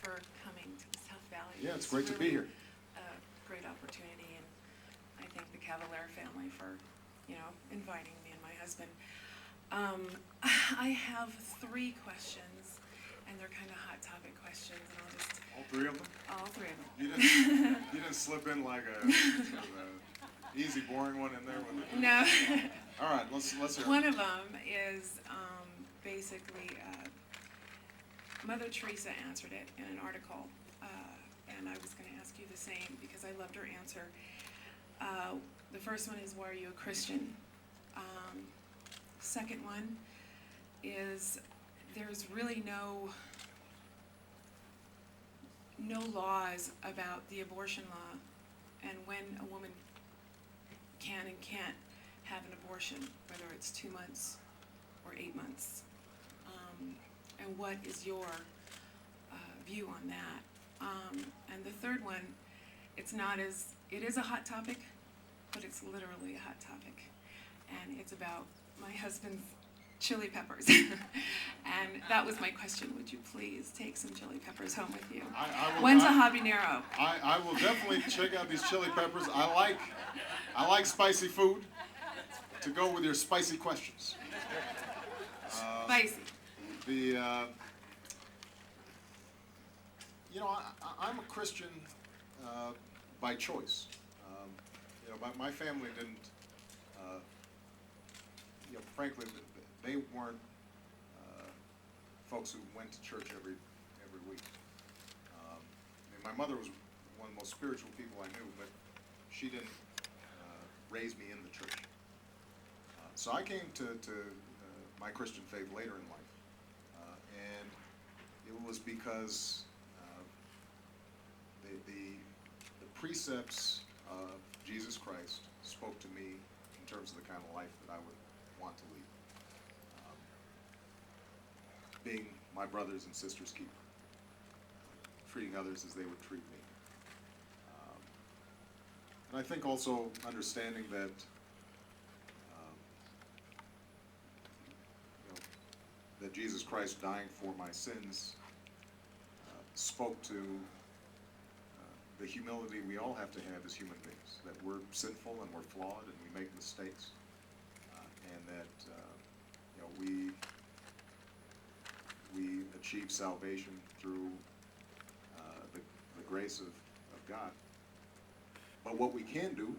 for coming to the South Valley. Yeah, it's great to be here. A great opportunity, and I thank the Cavalier family for, inviting me and my husband. I have 3 questions, and they're kind of hot topic questions, and I'll just... All 3 of them? All 3 of them. You didn't slip in like a easy, boring one in there with it? No. All right, let's hear it. One of them is basically Mother Teresa answered it in an article, and I was going to ask you the same because I loved her answer. The first one is, why are you a Christian? Second one is, there's really no laws about the abortion law and when a woman can and can't have an abortion, whether it's 2 months or 8 months. And what is your view on that? And the third one, it is a hot topic, but it's literally a hot topic. And it's about my husband's chili peppers. And that was my question. Would you please take some chili peppers home with you? When's a habanero? I will definitely check out these chili peppers. I like spicy food. To go with your spicy questions. Spicy. I'm a Christian by choice. My family didn't. Frankly, they weren't folks who went to church every week. My mother was one of the most spiritual people I knew, but she didn't raise me in the church. So I came to my Christian faith later in life, and it was because the precepts of Jesus Christ spoke to me in terms of the kind of life that I would want to lead. Being my brothers and sisters' keeper, treating others as they would treat me. And I think also understanding that that Jesus Christ dying for my sins spoke to the humility we all have to have as human beings, that we're sinful and we're flawed and we make mistakes, and that we achieve salvation through the grace of God. But what we can do,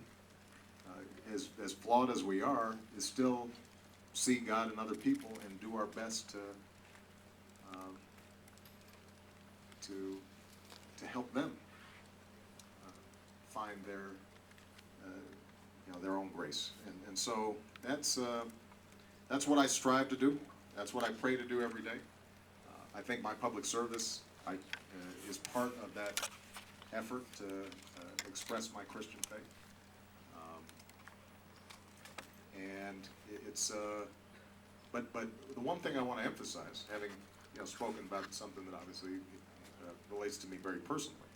as flawed as we are, is still see God in other people and do our best to help them find their own grace. And so that's what I strive to do. That's what I pray to do every day. I think my public service is part of that effort to express my Christian faith. And it's but the one thing I want to emphasize, having spoken about something that obviously relates to me very personally,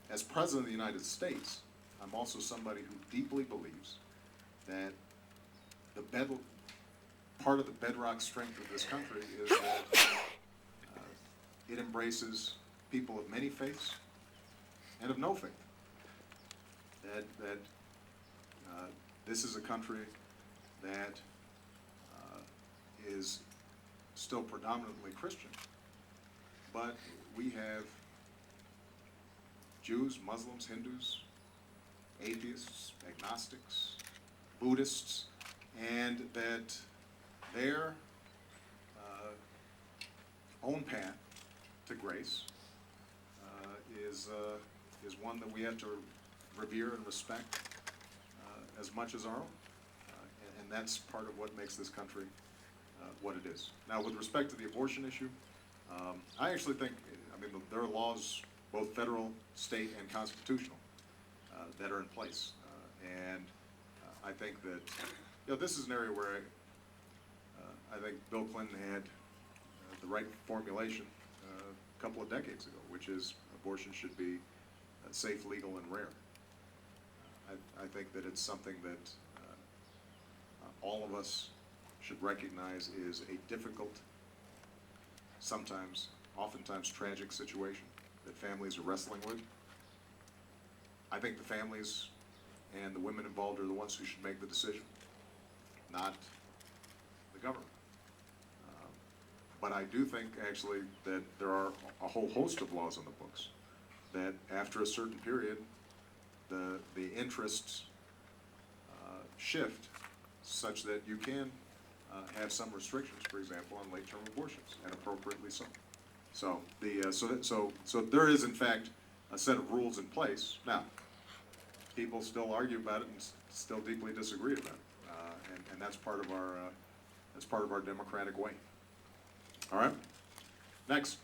as President of the United States, I'm also somebody who deeply believes that part of the bedrock strength of this country is that it embraces people of many faiths and of no faith. That this is a country that is still predominantly Christian, but we have Jews, Muslims, Hindus, atheists, agnostics, Buddhists, and that their own path to grace is one that we have to revere and respect as much as our own. And that's part of what makes this country what it is. Now, with respect to the abortion issue, I actually think, there are laws, both federal, state, and constitutional, that are in place. And I think that, this is an area where I think Bill Clinton had the right formulation a couple of decades ago, which is abortion should be safe, legal, and rare. I think that it's something that all of us should recognize is a difficult, sometimes oftentimes tragic situation that families are wrestling with. I think the families and the women involved are the ones who should make the decision, not the government. But I do think actually that there are a whole host of laws on the books that after a certain period, the interests shift such that you can have some restrictions, for example, on late-term abortions, and appropriately so. So so there is in fact a set of rules in place. Now, people still argue about it and still deeply disagree about it, and that's part of our democratic way. All right, next.